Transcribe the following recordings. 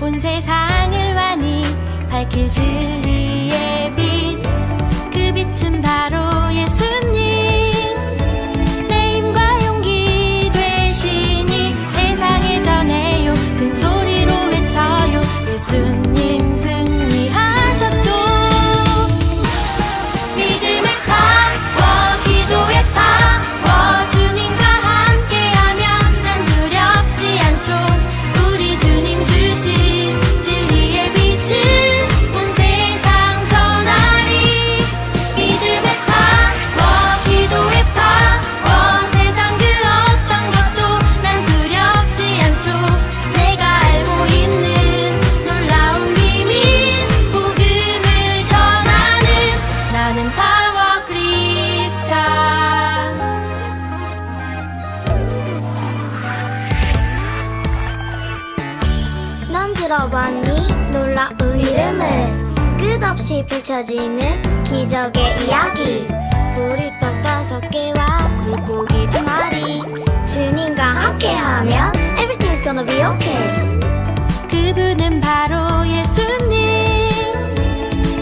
온 세상을 환히 밝힐 진리의 빛, 그 빛은 바로 예수님. 내 힘과 용기 되시니 세상에 전해요. 큰 소리로 외쳐요. 예수님 승리하셨죠. 믿음의 파워, 기도의 파워, 주님과 함께하면 난 두렵지 않죠. 우리 주님 주신 진리의 빛을 온 세상 전하리. 믿음의 파워, 기도의 파워, 세상 그 어떤 것도 난 두렵지 않죠. 내가 알고 있는 놀라운 비밀, 복음을 전하는 나는 파워 크리스찬. 넌 들어봤니? 놀라운 이름을 끝없이 펼쳐지는 기적의 이야기. 보리떡 5개와 물고기 2마리, 주님과 함께하면 Everything's gonna be okay. 그분은 바로 예수님.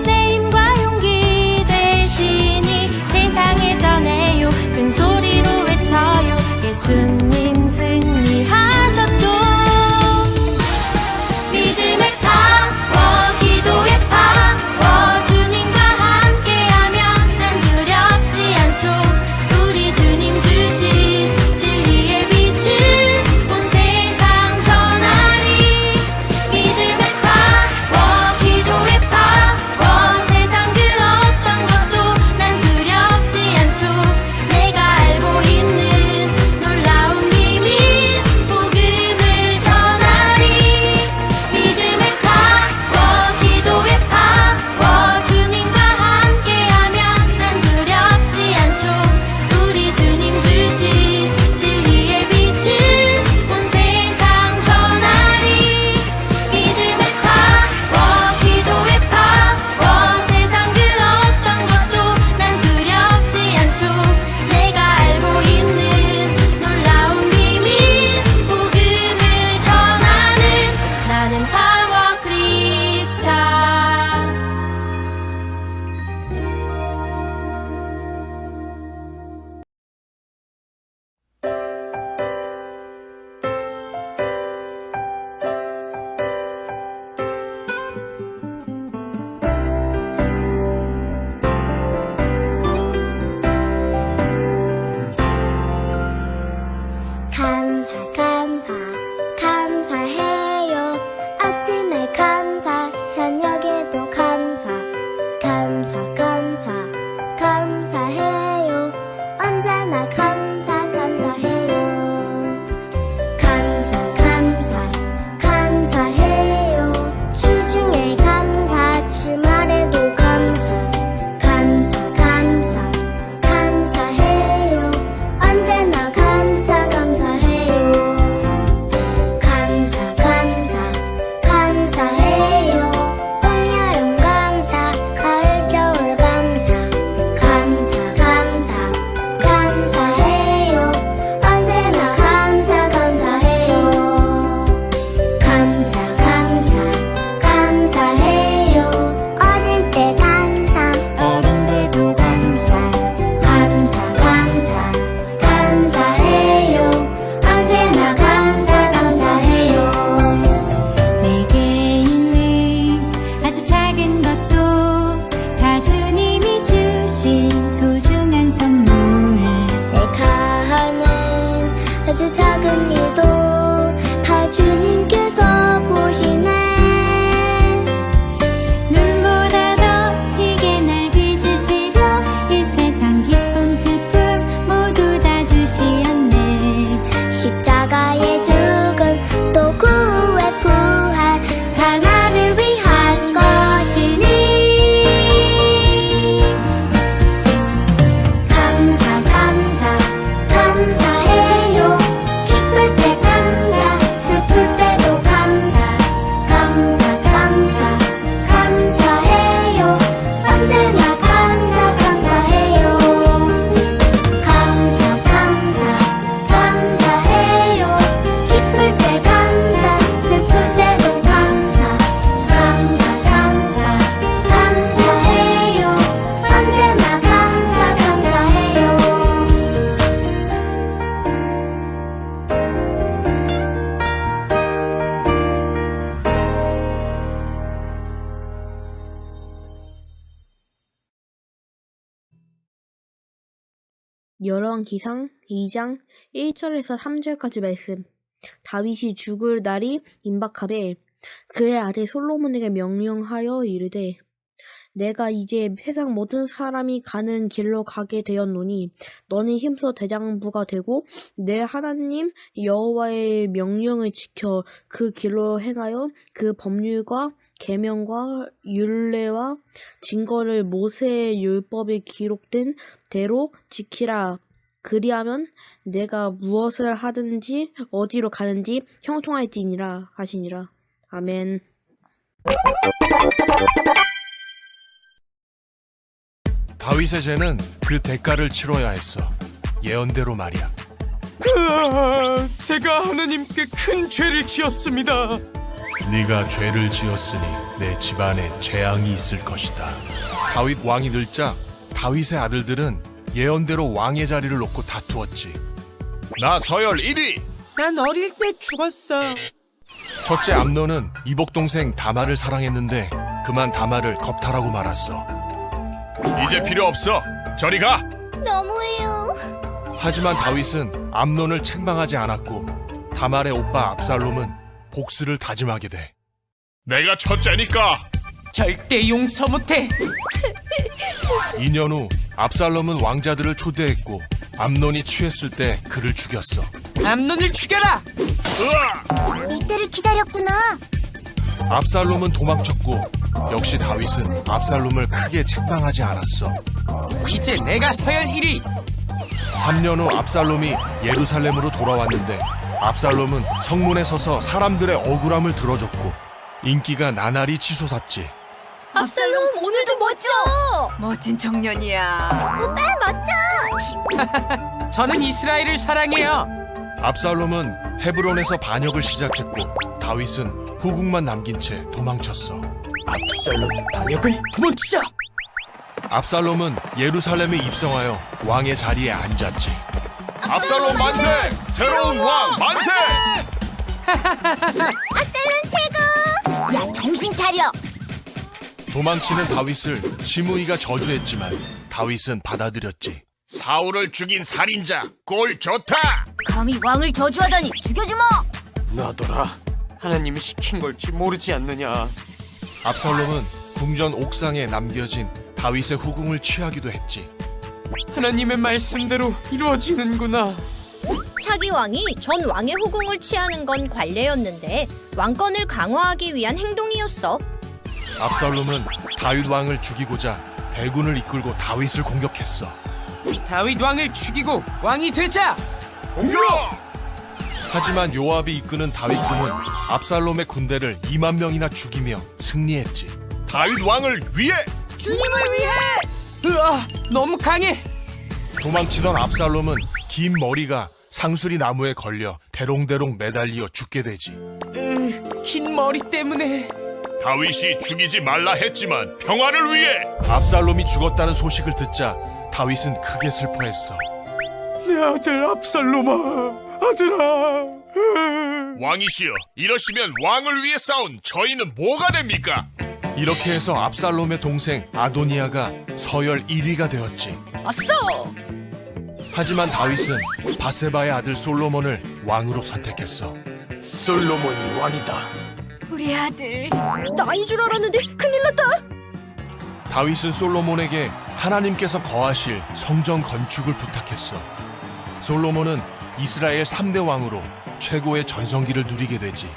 내 힘과 용기 되시니 세상에 전해요. 큰 소리로 외쳐요. 예수님 승리하셨죠. 믿음의 파워, 기도의 파워, 주님과 함께하면 난 두렵지 않죠. 우리 주님 주신 진리의 빛을 온 세상 전하리. 믿음의 파워, 열왕기상 2장 1절에서 3절까지 말씀. 다윗이 죽을 날이 임박하매 그의 아들 솔로몬에게 명령하여 이르되 내가 이제 세상 모든 사람이 가는 길로 가게 되었노니 너는 힘써 대장부가 되고 내 하나님 여호와의 명령을 지켜 그 길로 행하여 그 법률과 계명과 율례와 증거를 모세의 율법에 기록된 대로 지키라. 그리하면 내가 무엇을 하든지 어디로 가는지 형통할지니라 하시니라. 아멘. 다윗의 죄는 그 대가를 치러야 했어. 예언대로 말이야. 제가 하나님께 큰 죄를 지었습니다. 네가 죄를 지었으니 내 집안에 재앙이 있을 것이다. 다윗 왕이 늙자 다윗의 아들들은 예언대로 왕의 자리를 놓고 다투었지. 나 서열 1위! 난 어릴 때 죽었어. 첫째 암논은 이복 동생 다말을 사랑했는데 그만 다말을 겁탈하고 말았어. 이제 필요 없어. 저리 가. 너무해요. 하지만 다윗은 암논을 책망하지 않았고 다말의 오빠 압살롬은 복수를 다짐하게 돼. 내가 첫째니까. 절대 용서 못해. 2년 후 압살롬은 왕자들을 초대했고 암논이 취했을 때 그를 죽였어. 암논을 죽여라. 이때를 기다렸구나. 압살롬은 도망쳤고 역시 다윗은 압살롬을 크게 책망하지 않았어. 이제 내가 서열 1위. 3년 후 압살롬이 예루살렘으로 돌아왔는데 압살롬은 성문에 서서 사람들의 억울함을 들어줬고 인기가 나날이 치솟았지. 압살롬 오늘도 멋져. 멋진 청년이야. 오빠 멋져. 저는 이스라엘을 사랑해요. 압살롬은 헤브론에서 반역을 시작했고 다윗은 후궁만 남긴 채 도망쳤어. 압살롬의 반역을 도망치자. 압살롬은 예루살렘에 입성하여 왕의 자리에 앉았지. 압살롬 만세! 새로운 왕 만세! 압살롬 최고. 야 정신 차려. 도망치는 다윗을 시므이가 저주했지만 다윗은 받아들였지. 사울을 죽인 살인자 꼴 좋다. 감히 왕을 저주하다니 죽여주마. 놔둬라. 하나님이 시킨 걸지 모르지 않느냐. 압살롬은 궁전 옥상에 남겨진 다윗의 후궁을 취하기도 했지. 하나님의 말씀대로 이루어지는구나. 차기 왕이 전 왕의 후궁을 취하는 건 관례였는데 왕권을 강화하기 위한 행동이었어. 압살롬은 다윗 왕을 죽이고자 대군을 이끌고 다윗을 공격했어. 다윗 왕을 죽이고 왕이 되자. 공격! 하지만 요압이 이끄는 다윗군은 압살롬의 군대를 2만 명이나 죽이며 승리했지. 다윗 왕을 위해! 주님을 위해. 으아, 너무 강해. 도망치던 압살롬은 긴 머리가 상수리 나무에 걸려 대롱대롱 매달려 죽게 되지. 흰 머리 때문에. 다윗이 죽이지 말라 했지만 평화를 위해! 압살롬이 죽었다는 소식을 듣자 다윗은 크게 슬퍼했어. 내 아들 압살롬아, 아들아. 왕이시여, 이러시면 왕을 위해 싸운 저희는 뭐가 됩니까? 이렇게 해서 압살롬의 동생 아도니아가 서열 1위가 되었지. 아싸! 하지만 다윗은 바세바의 아들 솔로몬을 왕으로 선택했어. 솔로몬이 왕이다. 우리 아들. 나인 줄 알았는데 큰일 났다! 다윗은 솔로몬에게 하나님께서 거하실 성전 건축을 부탁했어. 솔로몬은 이스라엘 3대 왕으로 최고의 전성기를 누리게 되지.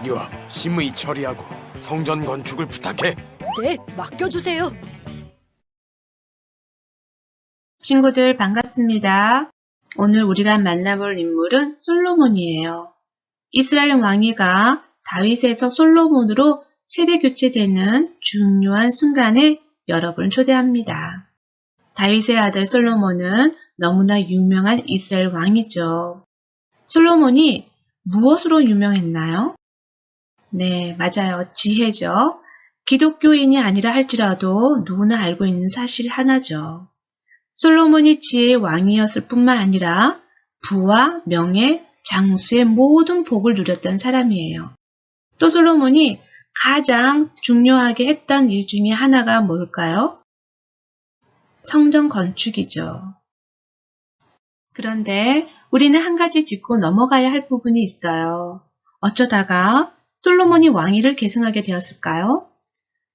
요압, 시므이 처리하고 성전 건축을 부탁해. 네, 맡겨주세요. 친구들 반갑습니다. 오늘 우리가 만나볼 인물은 솔로몬이에요. 이스라엘 왕위가 다윗에서 솔로몬으로 세대 교체되는 중요한 순간에 여러분을 초대합니다. 다윗의 아들 솔로몬은 너무나 유명한 이스라엘 왕이죠. 솔로몬이 무엇으로 유명했나요? 네, 맞아요. 지혜죠. 기독교인이 아니라 할지라도 누구나 알고 있는 사실 하나죠. 솔로몬이 지혜의 왕이었을 뿐만 아니라 부와 명예, 장수의 모든 복을 누렸던 사람이에요. 또 솔로몬이 가장 중요하게 했던 일 중에 하나가 뭘까요? 성전 건축이죠. 그런데 우리는 한 가지 짚고 넘어가야 할 부분이 있어요. 어쩌다가 솔로몬이 왕위를 계승하게 되었을까요?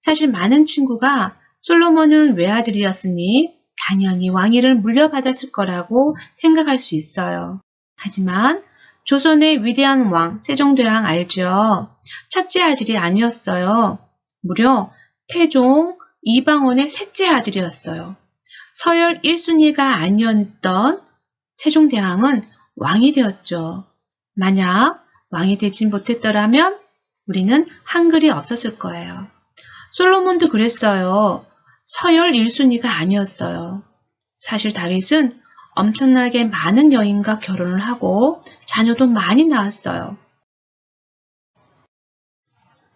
사실 많은 친구가 솔로몬은 외아들이었으니 당연히 왕위를 물려받았을 거라고 생각할 수 있어요. 하지만 조선의 위대한 왕 세종대왕 알죠? 첫째 아들이 아니었어요. 무려 태종 이방원의 셋째 아들이었어요. 서열 1순위가 아니었던 세종대왕은 왕이 되었죠. 만약 왕이 되지 못했더라면 우리는 한글이 없었을 거예요. 솔로몬도 그랬어요. 서열 1순위가 아니었어요. 사실 다윗은 엄청나게 많은 여인과 결혼을 하고 자녀도 많이 낳았어요.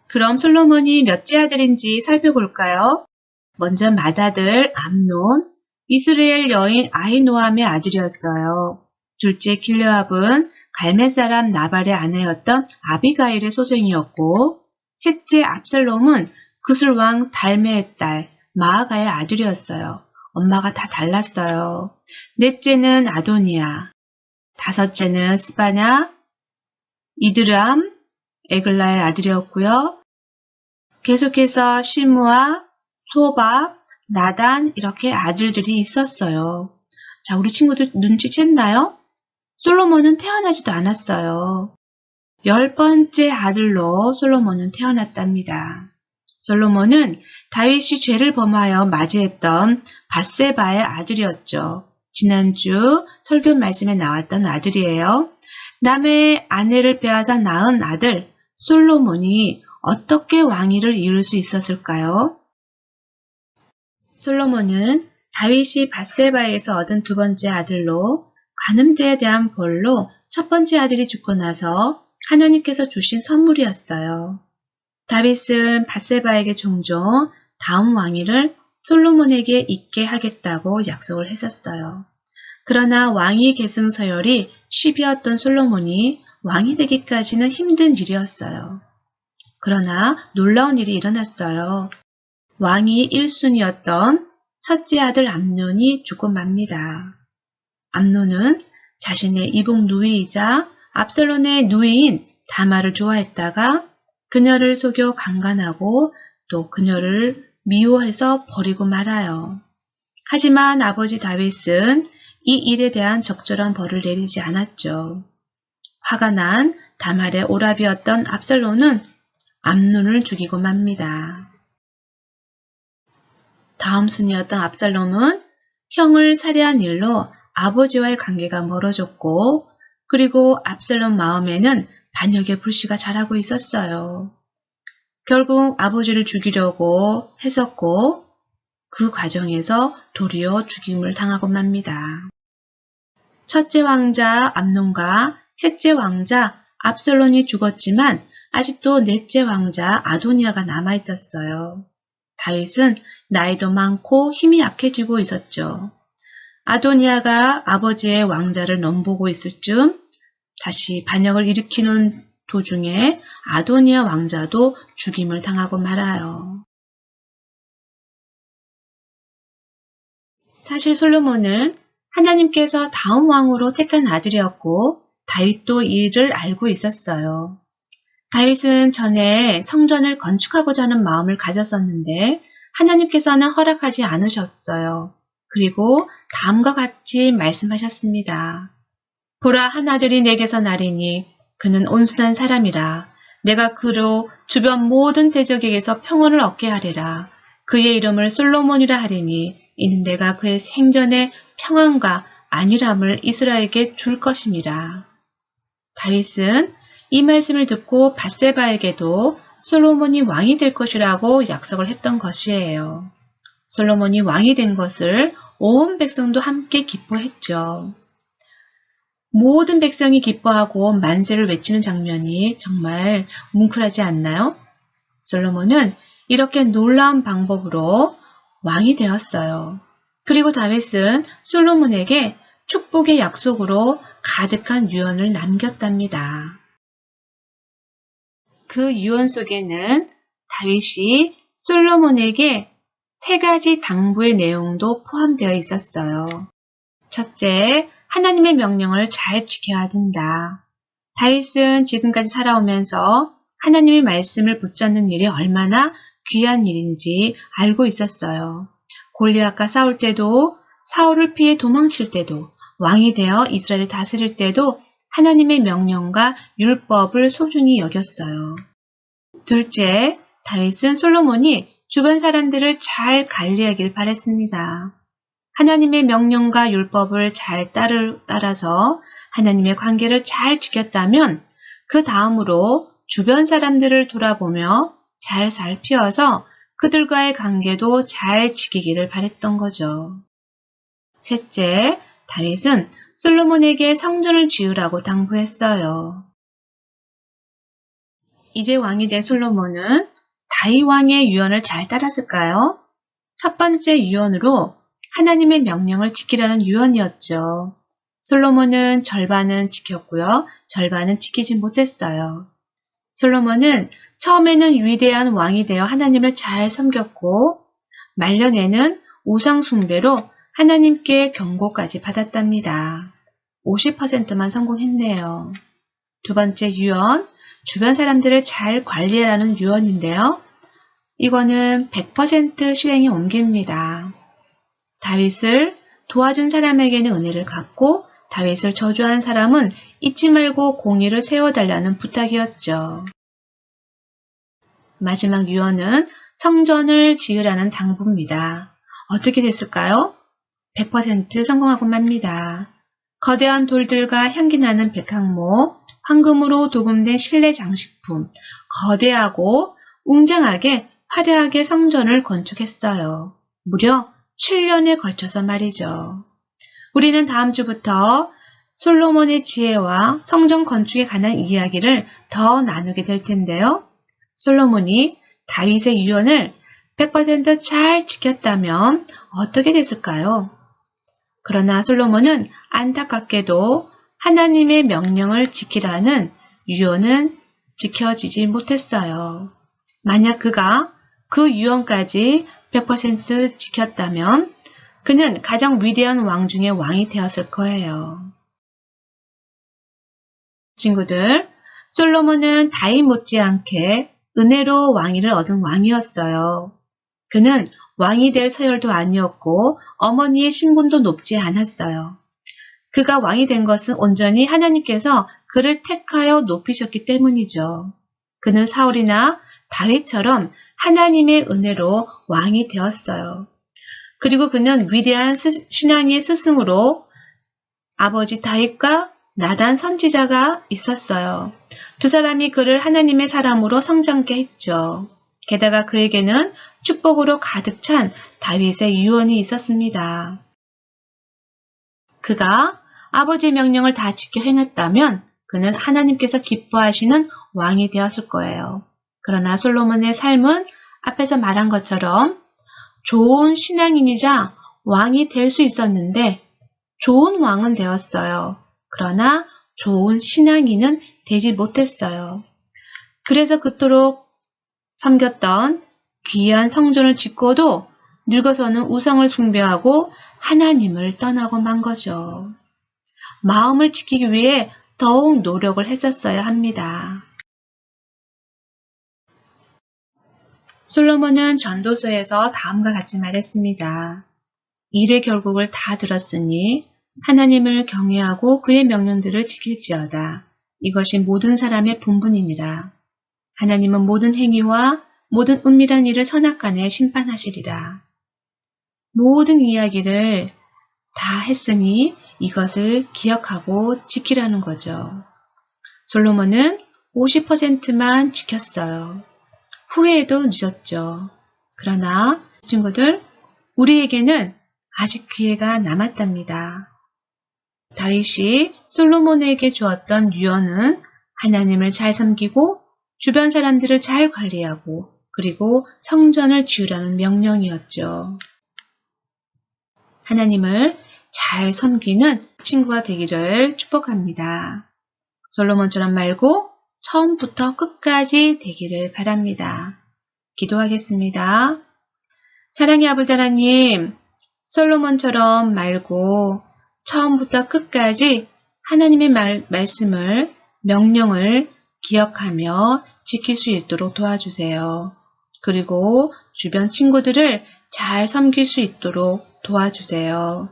그럼 솔로몬이 몇째 아들인지 살펴볼까요? 먼저 맏아들 암논, 이스라엘 여인 아히노암의 아들이었어요. 둘째 길르압은 갈멜 사람 나발의 아내였던 아비가일의 소생이었고, 셋째 압살롬은 그술왕 달메의 딸 마아가의 아들이었어요. 엄마가 다 달랐어요. 넷째는 아도니아, 다섯째는 스바냐, 이드람, 에글라의 아들이었고요. 계속해서 시므아, 소박, 나단 이렇게 아들들이 있었어요. 자, 우리 친구들 눈치챘나요? 솔로몬은 태어나지도 않았어요. 10번째 아들로 솔로몬은 태어났답니다. 솔로몬은 다윗이 죄를 범하여 맞이했던 밧세바의 아들이었죠. 지난주 설교 말씀에 나왔던 아들이에요. 남의 아내를 빼앗아 낳은 아들 솔로몬이 어떻게 왕위를 이룰 수 있었을까요? 솔로몬은 다윗이 밧세바에서 얻은 두 번째 아들로 간음죄에 대한 벌로 첫 번째 아들이 죽고 나서 하나님께서 주신 선물이었어요. 다윗은 밧세바에게 종종 다음 왕위를 솔로몬에게 있게 하겠다고 약속을 했었어요. 그러나 왕위 계승 서열이 10위였던 솔로몬이 왕이 되기까지는 힘든 일이었어요. 그러나 놀라운 일이 일어났어요. 왕위 1순위였던 첫째 아들 암논이 죽고 맙니다. 암논은 자신의 이복 누이이자 압살롬의 누이인 다말을 좋아했다가 그녀를 속여 강간하고 또 그녀를 미워해서 버리고 말아요. 하지만 아버지 다윗은 이 일에 대한 적절한 벌을 내리지 않았죠. 화가 난 다말의 오라비였던 압살롬은 암논을 죽이고 맙니다. 다음 순위였던 압살롬은 형을 살해한 일로 아버지와의 관계가 멀어졌고 그리고 압살롬 마음에는 반역의 불씨가 자라고 있었어요. 결국 아버지를 죽이려고 했었고 그 과정에서 도리어 죽임을 당하고 맙니다. 첫째 왕자 암논과 셋째 왕자 압살롬이 죽었지만 아직도 넷째 왕자 아도니아가 남아있었어요. 다윗은 나이도 많고 힘이 약해지고 있었죠. 아도니아가 아버지의 왕자를 넘보고 있을 즈음 다시 반역을 일으키는 도중에 아도니아 왕자도 죽임을 당하고 말아요. 사실 솔로몬은 하나님께서 다음 왕으로 택한 아들이었고 다윗도 이를 알고 있었어요. 다윗은 전에 성전을 건축하고자 하는 마음을 가졌었는데 하나님께서는 허락하지 않으셨어요. 그리고 다음과 같이 말씀하셨습니다. 보라, 한 아들이 내게서 나리니 그는 온순한 사람이라. 내가 그로 주변 모든 대적에게서 평온을 얻게 하리라. 그의 이름을 솔로몬이라 하리니 이는 내가 그의 생전에 평안과 안일함을 이스라엘에게 줄 것임이라. 다윗은 이 말씀을 듣고 밧세바에게도 솔로몬이 왕이 될 것이라고 약속을 했던 것이에요. 솔로몬이 왕이 된 것을 온 백성도 함께 기뻐했죠. 모든 백성이 기뻐하고 만세를 외치는 장면이 정말 뭉클하지 않나요? 솔로몬은 이렇게 놀라운 방법으로 왕이 되었어요. 그리고 다윗은 솔로몬에게 축복의 약속으로 가득한 유언을 남겼답니다. 그 유언 속에는 다윗이 솔로몬에게 3가지 당부의 내용도 포함되어 있었어요. 첫째, 하나님의 명령을 잘 지켜야 된다. 다윗은 지금까지 살아오면서 하나님의 말씀을 붙잡는 일이 얼마나 귀한 일인지 알고 있었어요. 골리앗과 싸울 때도, 사울을 피해 도망칠 때도, 왕이 되어 이스라엘을 다스릴 때도 하나님의 명령과 율법을 소중히 여겼어요. 둘째, 다윗은 솔로몬이 주변 사람들을 잘 관리하길 바랬습니다. 하나님의 명령과 율법을 잘 따라서 하나님의 관계를 잘 지켰다면 그 다음으로 주변 사람들을 돌아보며 잘 살피어서 그들과의 관계도 잘 지키기를 바랬던 거죠. 셋째, 다윗은 솔로몬에게 성전을 지으라고 당부했어요. 이제 왕이 된 솔로몬은 다윗 왕의 유언을 잘 따랐을까요? 첫 번째 유언으로 하나님의 명령을 지키라는 유언이었죠. 솔로몬은 절반은 지켰고요. 절반은 지키지 못했어요. 솔로몬은 처음에는 위대한 왕이 되어 하나님을 잘 섬겼고 말년에는 우상 숭배로 하나님께 경고까지 받았답니다. 50%만 성공했네요. 두 번째 유언, 주변 사람들을 잘 관리하라는 유언인데요. 이거는 100% 실행에 옮깁니다. 다윗을 도와준 사람에게는 은혜를 갚고 다윗을 저주한 사람은 잊지 말고 공의를 세워달라는 부탁이었죠. 마지막 유언은 성전을 지으라는 당부입니다. 어떻게 됐을까요? 100% 성공하고 맙니다. 거대한 돌들과 향기 나는 백향목, 황금으로 도금된 실내 장식품, 거대하고 웅장하게 화려하게 성전을 건축했어요. 무려 7년에 걸쳐서 말이죠. 우리는 다음 주부터 솔로몬의 지혜와 성전 건축에 관한 이야기를 더 나누게 될 텐데요. 솔로몬이 다윗의 유언을 100% 잘 지켰다면 어떻게 됐을까요? 그러나 솔로몬은 안타깝게도 하나님의 명령을 지키라는 유언은 지켜지지 못했어요. 만약 그가 그 유언까지 100% 지켰다면 그는 가장 위대한 왕 중의 왕이 되었을 거예요. 친구들, 솔로몬은 다윗 못지않게 은혜로 왕위를 얻은 왕이었어요. 그는 왕이 될 서열도 아니었고 어머니의 신분도 높지 않았어요. 그가 왕이 된 것은 온전히 하나님께서 그를 택하여 높이셨기 때문이죠. 그는 사울이나 다윗처럼 하나님의 은혜로 왕이 되었어요. 그리고 그는 위대한 신앙의 스승으로 아버지 다윗과 나단 선지자가 있었어요. 두 사람이 그를 하나님의 사람으로 성장케 했죠. 게다가 그에게는 축복으로 가득 찬 다윗의 유언이 있었습니다. 그가 아버지의 명령을 다 지켜 행했다면 그는 하나님께서 기뻐하시는 왕이 되었을 거예요. 그러나 솔로몬의 삶은 앞에서 말한 것처럼 좋은 신앙인이자 왕이 될 수 있었는데 좋은 왕은 되었어요. 그러나 좋은 신앙인은 되지 못했어요. 그래서 그토록 섬겼던 귀한 성전을 짓고도 늙어서는 우상을 숭배하고 하나님을 떠나고 만 거죠. 마음을 지키기 위해 더욱 노력을 했었어야 합니다. 솔로몬은 전도서에서 다음과 같이 말했습니다. 일의 결국을 다 들었으니 하나님을 경외하고 그의 명령들을 지킬지어다. 이것이 모든 사람의 본분이니라. 하나님은 모든 행위와 모든 은밀한 일을 선악간에 심판하시리라. 모든 이야기를 다 했으니 이것을 기억하고 지키라는 거죠. 솔로몬은 50%만 지켰어요. 후회해도 늦었죠. 그러나 친구들, 우리에게는 아직 기회가 남았답니다. 다윗이 솔로몬에게 주었던 유언은 하나님을 잘 섬기고 주변 사람들을 잘 관리하고 그리고 성전을 지으라는 명령이었죠. 하나님을 잘 섬기는 친구가 되기를 축복합니다. 솔로몬처럼 말고 처음부터 끝까지 되기를 바랍니다. 기도하겠습니다. 사랑의 아버지 하나님, 솔로몬처럼 말고 처음부터 끝까지 하나님의 말씀을, 명령을 기억하며 지킬 수 있도록 도와주세요. 그리고 주변 친구들을 잘 섬길 수 있도록 도와주세요.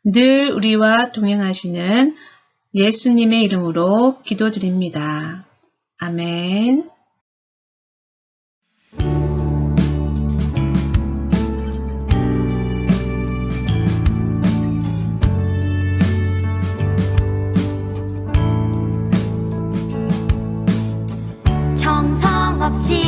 늘 우리와 동행하시는 예수님의 이름으로 기도드립니다. 아멘. 정성 없이